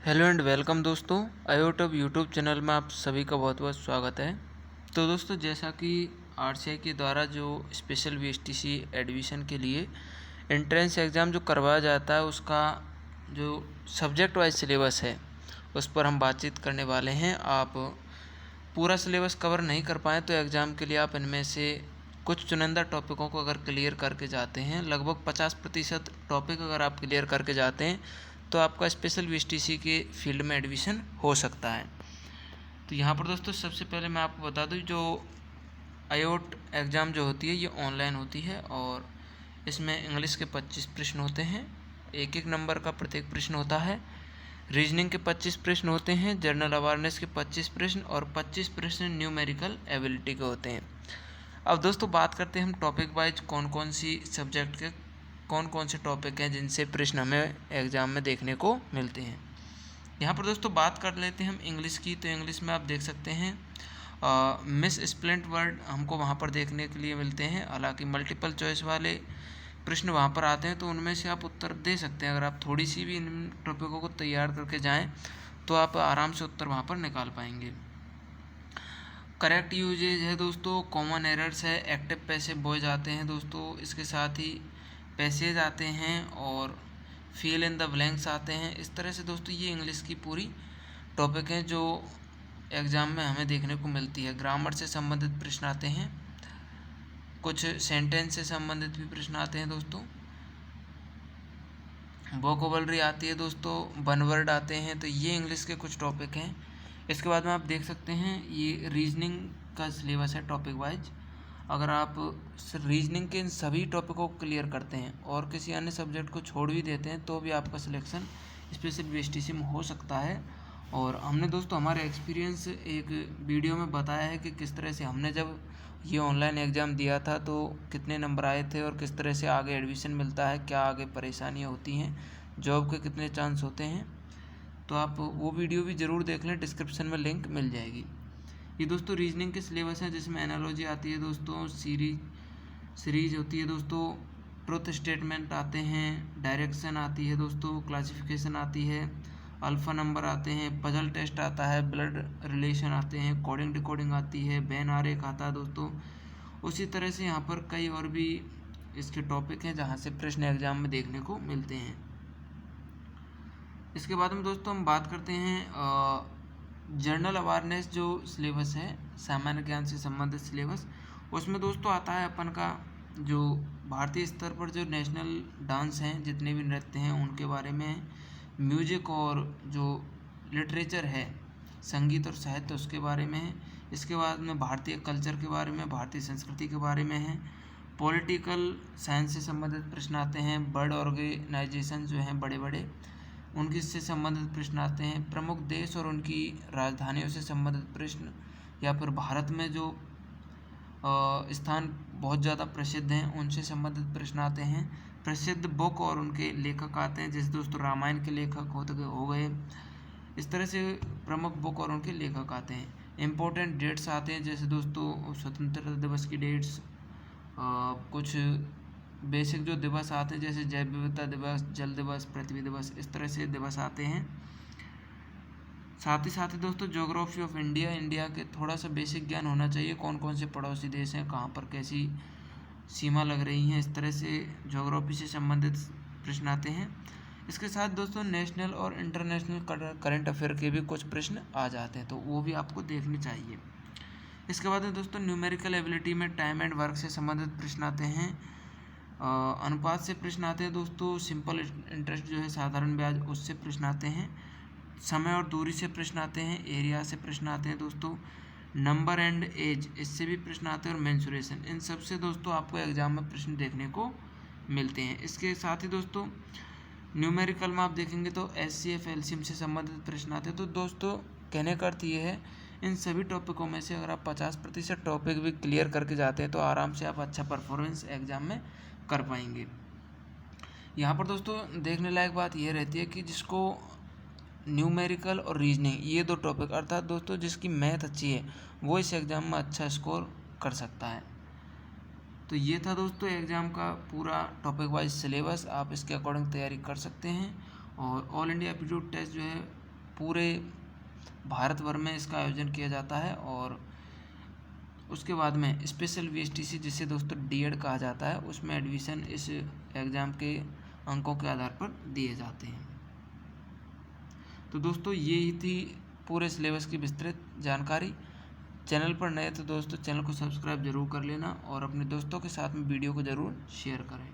Hello and welcome दोस्तों। आईओटब YouTube channel में आप सभी का बहुत बहुत स्वागत है। तो दोस्तों, जैसा कि आरसीआई के द्वारा जो स्पेशल वीएसटीसी एडमिशन के लिए एंट्रेंस एग्ज़ाम जो करवाया जाता है, उसका जो सब्जेक्ट वाइज सिलेबस है उस पर हम बातचीत करने वाले हैं। आप पूरा सिलेबस कवर नहीं कर पाएँ तो एग्ज़ाम के लिए आप इनमें से कुछ चुनिंदा टॉपिकों को अगर क्लियर करके जाते हैं, लगभग 50% टॉपिक अगर आप क्लियर करके जाते हैं तो आपका स्पेशल वीएसटीसी के फील्ड में एडमिशन हो सकता है। तो यहाँ पर दोस्तों सबसे पहले मैं आपको बता दूँ, जो आईओट एग्ज़ाम जो होती है ये ऑनलाइन होती है और इसमें इंग्लिश के 25 प्रश्न होते हैं। एक एक नंबर का प्रत्येक प्रश्न होता है। रीजनिंग के 25 प्रश्न होते हैं, जनरल अवेयरनेस के 25 प्रश्न और 25 प्रश्न न्यूमेरिकल एबिलिटी के होते हैं। अब दोस्तों बात करते हैं हम टॉपिक वाइज कौन कौन सी सब्जेक्ट के कौन कौन से टॉपिक हैं जिनसे प्रश्न हमें एग्ज़ाम में देखने को मिलते हैं। यहाँ पर दोस्तों बात कर लेते हैं हम इंग्लिश की। तो इंग्लिश में आप देख सकते हैं मिस स्प्लेंट वर्ड हमको वहाँ पर देखने के लिए मिलते हैं। हालांकि मल्टीपल चॉइस वाले प्रश्न वहाँ पर आते हैं तो उनमें से आप उत्तर दे सकते हैं। अगर आप थोड़ी सी भी इन टॉपिकों को तैयार करके जाएं तो आप आराम से उत्तर वहाँ पर निकाल पाएंगे। करेक्ट यूजेज है दोस्तों, कॉमन एरर्स है, एक्टिव पैसिव वॉइस आते हैं दोस्तों, इसके साथ ही पैसेज आते हैं और फिल इन द ब्लैंक्स आते हैं। इस तरह से दोस्तों ये इंग्लिश की पूरी टॉपिक हैं जो एग्ज़ाम में हमें देखने को मिलती है। ग्रामर से संबंधित प्रश्न आते हैं, कुछ सेंटेंस से संबंधित भी प्रश्न आते हैं दोस्तों, वोकैबुलरी आती है दोस्तों, वन वर्ड आते हैं। तो ये इंग्लिश के कुछ टॉपिक हैं। इसके बाद में आप देख सकते हैं ये रीजनिंग का सिलेबस है टॉपिक वाइज। अगर आप रीजनिंग के इन सभी टॉपिकों को क्लियर करते हैं और किसी अन्य सब्जेक्ट को छोड़ भी देते हैं तो भी आपका सिलेक्शन स्पेशल वीएसटीसी में हो सकता है। और हमने दोस्तों हमारे एक्सपीरियंस एक वीडियो में बताया है कि किस तरह से हमने जब ये ऑनलाइन एग्ज़ाम दिया था तो कितने नंबर आए थे और किस तरह से आगे एडमिशन मिलता है, क्या आगे परेशानियाँ होती हैं, जॉब के कितने चांस होते हैं। तो आप वो वीडियो भी ज़रूर देख लें, डिस्क्रिप्शन में लिंक मिल जाएगी। ये दोस्तों रीजनिंग के सिलेबस है जिसमें एनालॉजी आती है दोस्तों, सीरीज होती है दोस्तों, ट्रुथ स्टेटमेंट आते हैं, डायरेक्शन आती है दोस्तों, क्लासिफिकेशन आती है, अल्फ़ा नंबर आते हैं, पजल टेस्ट आता है, ब्लड रिलेशन आते हैं, कोडिंग डिकोडिंग आती है, बेन आरेख आता है दोस्तों। उसी तरह से यहाँ पर कई और भी इसके टॉपिक हैं जहाँ से प्रश्न एग्जाम में देखने को मिलते हैं। इसके बाद में दोस्तों हम बात करते हैं जनरल अवेयरनेस जो सिलेबस है, सामान्य ज्ञान से संबंधित सिलेबस। उसमें दोस्तों आता है अपन का जो भारतीय स्तर पर जो नेशनल डांस हैं, जितने भी नृत्य हैं उनके बारे में, म्यूजिक और जो लिटरेचर है, संगीत और साहित्य, उसके बारे में है। इसके बाद में भारतीय कल्चर के बारे में, भारतीय संस्कृति के बारे में है। पॉलिटिकल साइंस से संबंधित प्रश्न आते हैं। बर्ड ऑर्गेनाइजेशन जो हैं बड़े बड़े, उनकी से संबंधित प्रश्न आते हैं। प्रमुख देश और उनकी राजधानियों से संबंधित प्रश्न, या फिर भारत में जो स्थान बहुत ज़्यादा प्रसिद्ध हैं उनसे संबंधित प्रश्न आते हैं। प्रसिद्ध बुक और उनके लेखक आते हैं, जैसे दोस्तों रामायण के लेखक हो गए। इस तरह से प्रमुख बुक और उनके लेखक आते हैं। इम्पोर्टेंट डेट्स आते हैं, जैसे दोस्तों स्वतंत्रता दिवस की डेट्स, कुछ बेसिक जो दिवस आते हैं जैसे जैव विविधता दिवस, जल दिवस, पृथ्वी दिवस, इस तरह से दिवस आते हैं। साथ ही दोस्तों ज्योग्राफी ऑफ इंडिया के थोड़ा सा बेसिक ज्ञान होना चाहिए, कौन कौन से पड़ोसी देश हैं, कहाँ पर कैसी सीमा लग रही हैं, इस तरह से ज्योग्राफी से संबंधित प्रश्न आते हैं। इसके साथ दोस्तों नेशनल और इंटरनेशनल करंट अफेयर के भी कुछ प्रश्न आ जाते हैं, तो वो भी आपको देखने चाहिए। इसके बाद में दोस्तों न्यूमेरिकल एबिलिटी में टाइम एंड वर्क से संबंधित प्रश्न आते हैं। अनुपात से प्रश्न आते हैं दोस्तों। सिंपल इंटरेस्ट जो है, साधारण ब्याज, उससे प्रश्न आते हैं। समय और दूरी से प्रश्न आते हैं। एरिया से प्रश्न आते हैं दोस्तों। नंबर एंड एज, इससे भी प्रश्न आते हैं। और मेंसुरेशन, इन सब से दोस्तों आपको एग्जाम में प्रश्न देखने को मिलते हैं। इसके साथ ही दोस्तों न्यूमेरिकल में आप देखेंगे तो एचसीएफ एलसीएम से संबंधित प्रश्न आते हैं। तो दोस्तों कहने का अर्थ ये है, इन सभी टॉपिकों में से अगर आप 50% टॉपिक भी क्लियर करके जाते हैं तो आराम से आप अच्छा परफॉर्मेंस एग्जाम में कर पाएंगे। यहाँ पर दोस्तों देखने लायक बात यह रहती है कि जिसको न्यूमेरिकल और रीजनिंग, ये दो टॉपिक, अर्थात दोस्तों जिसकी मैथ अच्छी है वो इस एग्ज़ाम में अच्छा स्कोर कर सकता है। तो ये था दोस्तों एग्ज़ाम का पूरा टॉपिक वाइज सिलेबस। आप इसके अकॉर्डिंग तैयारी कर सकते हैं। और ऑल इंडिया एप्टीट्यूड टेस्ट जो है पूरे भारत भर में इसका आयोजन किया जाता है। और उसके बाद में स्पेशल VSTC जिसे दोस्तों D.Ed कहा जाता है, उसमें एडमिशन इस एग्ज़ाम के अंकों के आधार पर दिए जाते हैं। तो दोस्तों ये ही थी पूरे सिलेबस की विस्तृत जानकारी। चैनल पर नए तो दोस्तों चैनल को सब्सक्राइब जरूर कर लेना और अपने दोस्तों के साथ में वीडियो को ज़रूर शेयर करें।